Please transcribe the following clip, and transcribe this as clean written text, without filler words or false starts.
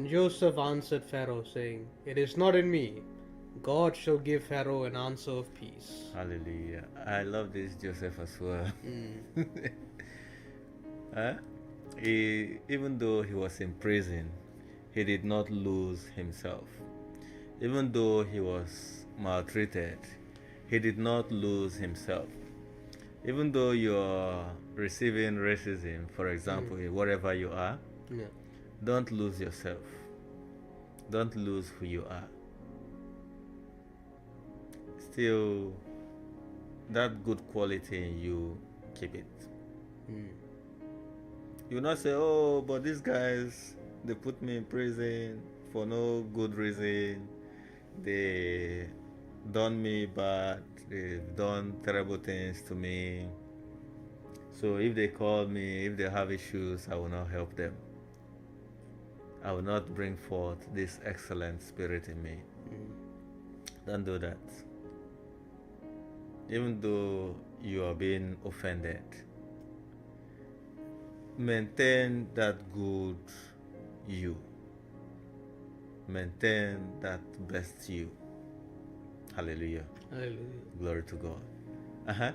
Joseph answered Pharaoh, saying, "It is not in me. God shall give Pharaoh an answer of peace." Hallelujah. I love this Joseph as well. Mm, Huh? Even though he was in prison, he did not lose himself. Even though he was maltreated, he did not lose himself. Even though you're receiving racism, for example, mm, wherever you are, yeah. don't lose yourself. Don't lose who you are. Still, that good quality in you, keep it. Mm, You will not say, oh, but these guys, they put me in prison for no good reason. They done me bad. They've done terrible things to me. So if they call me, if they have issues, I will not help them. I will not bring forth this excellent spirit in me. mm, Don't do that. Even though you are being offended, maintain that good you. Maintain that best you. Hallelujah. hallelujah. Glory to God. Uh huh.